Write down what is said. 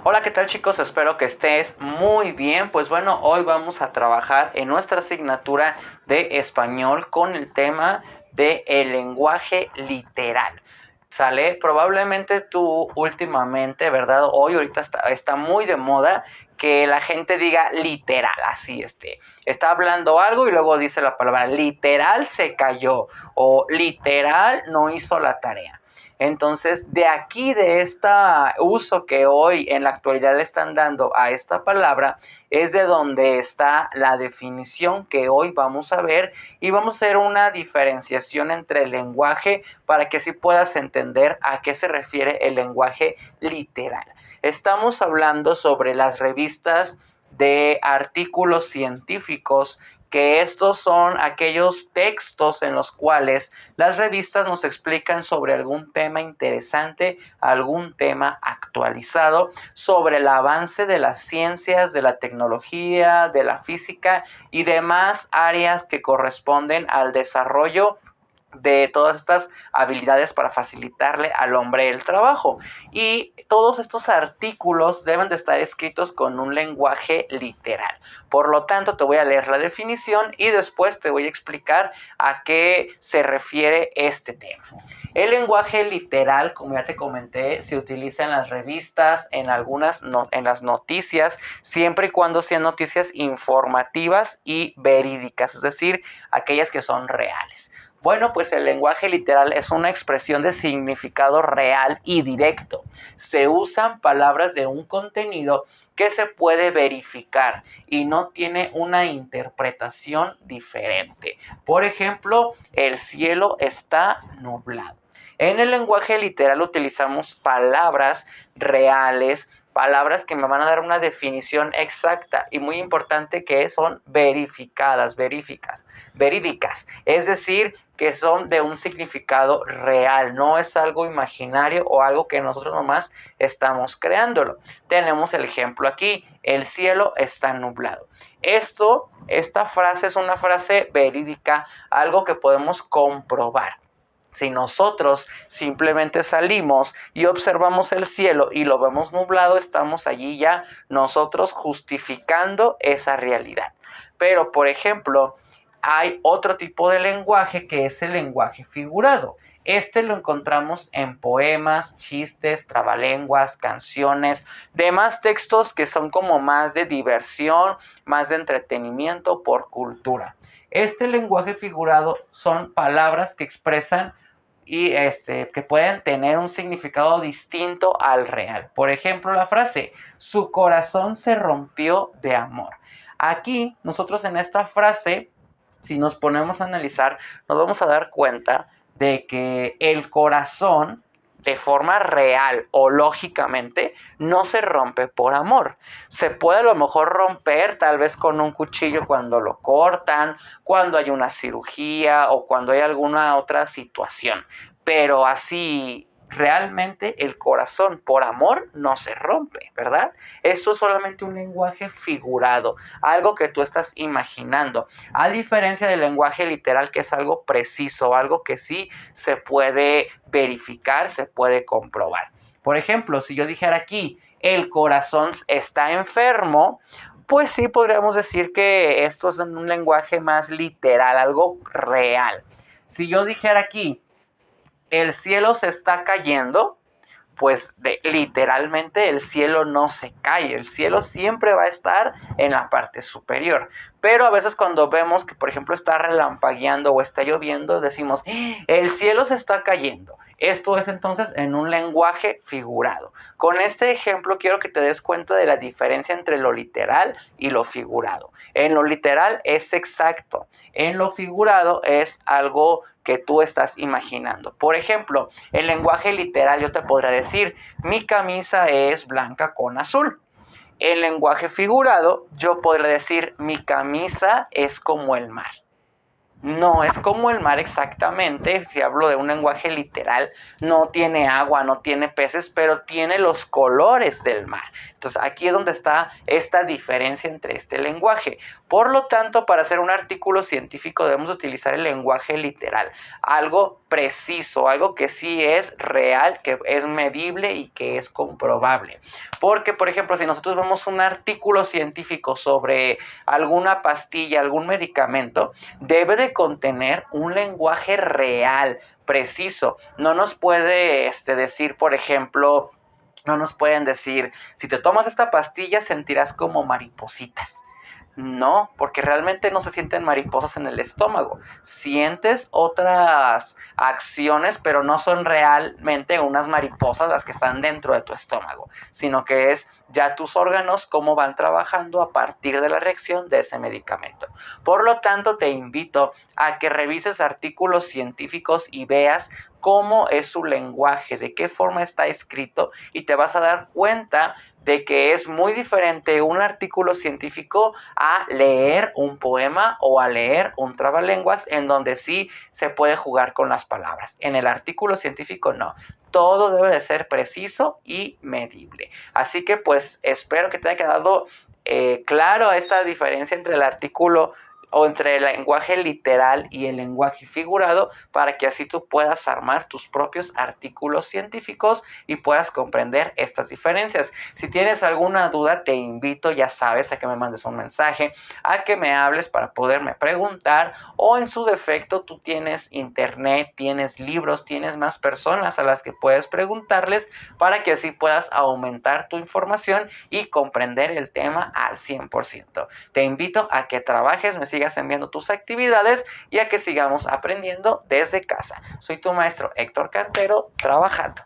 Hola, ¿qué tal chicos? Espero que estés muy bien. Pues bueno, hoy vamos a trabajar en nuestra asignatura de español con el tema de el lenguaje literal. ¿Sale? Probablemente tú últimamente, ¿verdad? Ahorita está muy de moda que la gente diga literal, así está hablando algo y luego dice la palabra literal se cayó o literal no hizo la tarea. Entonces, de aquí, de este uso que hoy en la actualidad le están dando a esta palabra, es de donde está la definición que hoy vamos a ver y vamos a hacer una diferenciación entre el lenguaje para que así puedas entender a qué se refiere el lenguaje literal. Estamos hablando sobre las revistas de artículos científicos, que estos son aquellos textos en los cuales las revistas nos explican sobre algún tema interesante, algún tema actualizado, sobre el avance de las ciencias, de la tecnología, de la física y demás áreas que corresponden al desarrollo de todas estas habilidades para facilitarle al hombre el trabajo. Y todos estos artículos deben de estar escritos con un lenguaje literal. Por lo tanto, te voy a leer la definición y después te voy a explicar a qué se refiere este tema. El lenguaje literal, como ya te comenté, se utiliza en las revistas, en las noticias, siempre y cuando sean noticias informativas y verídicas, es decir, aquellas que son reales. Bueno, pues el lenguaje literal es una expresión de significado real y directo. Se usan palabras de un contenido que se puede verificar y no tiene una interpretación diferente. Por ejemplo, el cielo está nublado. En el lenguaje literal utilizamos palabras reales, palabras que me van a dar una definición exacta y muy importante, que son verídicas, es decir, que son de un significado real, no es algo imaginario o algo que nosotros nomás estamos creándolo. Tenemos el ejemplo aquí: el cielo está nublado. Esta frase es una frase verídica, algo que podemos comprobar. Si nosotros simplemente salimos y observamos el cielo y lo vemos nublado, estamos allí ya nosotros justificando esa realidad. Pero, por ejemplo, hay otro tipo de lenguaje que es el lenguaje figurado. Este lo encontramos en poemas, chistes, trabalenguas, canciones, demás textos que son como más de diversión, más de entretenimiento por cultura. Este lenguaje figurado son palabras que expresan y que pueden tener un significado distinto al real. Por ejemplo, la frase: su corazón se rompió de amor. Aquí, nosotros en esta frase, si nos ponemos a analizar, nos vamos a dar cuenta de que el corazón, de forma real o lógicamente, no se rompe por amor. Se puede a lo mejor romper tal vez con un cuchillo cuando lo cortan, cuando hay una cirugía o cuando hay alguna otra situación. Pero así, realmente el corazón por amor no se rompe, ¿verdad? Esto es solamente un lenguaje figurado, algo que tú estás imaginando, a diferencia del lenguaje literal, que es algo preciso, algo que sí se puede verificar, se puede comprobar. Por ejemplo, si yo dijera aquí: el corazón está enfermo, pues sí podríamos decir que esto es un lenguaje más literal, algo real. Si yo dijera aquí: el cielo se está cayendo, pues literalmente el cielo no se cae, el cielo siempre va a estar en la parte superior. Pero a veces cuando vemos que, por ejemplo, está relampagueando o está lloviendo, decimos: el cielo se está cayendo. Esto es entonces en un lenguaje figurado. Con este ejemplo quiero que te des cuenta de la diferencia entre lo literal y lo figurado. En lo literal es exacto, en lo figurado es algo que tú estás imaginando. Por ejemplo, el lenguaje literal yo te podría decir: mi camisa es blanca con azul. El lenguaje figurado yo podría decir: mi camisa es como el mar. No es como el mar exactamente, si hablo de un lenguaje literal, no tiene agua, no tiene peces, pero tiene los colores del mar. Entonces aquí es donde está esta diferencia entre este lenguaje. Por lo tanto, para hacer un artículo científico debemos utilizar el lenguaje literal, algo preciso, algo que sí es real, que es medible y que es comprobable. Porque, por ejemplo, si nosotros vemos un artículo científico sobre alguna pastilla, algún medicamento, debe de contener un lenguaje real, preciso. No nos puede decir, por ejemplo, no nos pueden decir, si te tomas esta pastilla sentirás como maripositas. No, porque realmente no se sienten mariposas en el estómago. Sientes otras acciones, pero no son realmente unas mariposas las que están dentro de tu estómago, sino que es ya tus órganos cómo van trabajando a partir de la reacción de ese medicamento. Por lo tanto, te invito a que revises artículos científicos y veas cómo es su lenguaje, de qué forma está escrito, y te vas a dar cuenta de que es muy diferente un artículo científico a leer un poema o a leer un trabalenguas, en donde sí se puede jugar con las palabras. En el artículo científico no. Todo debe de ser preciso y medible. Así que pues espero que te haya quedado claro esta diferencia entre el artículo o entre el lenguaje literal y el lenguaje figurado, para que así tú puedas armar tus propios artículos científicos y puedas comprender estas diferencias. Si tienes alguna duda, te invito, ya sabes, a que me mandes un mensaje, a que me hables para poderme preguntar, o en su defecto tú tienes internet, tienes libros, tienes más personas a las que puedes preguntarles, para que así puedas aumentar tu información y comprender el tema al 100%. Te invito a que trabajes, me sigas enviando tus actividades y a que sigamos aprendiendo desde casa. Soy tu maestro Héctor Cartero, trabajando.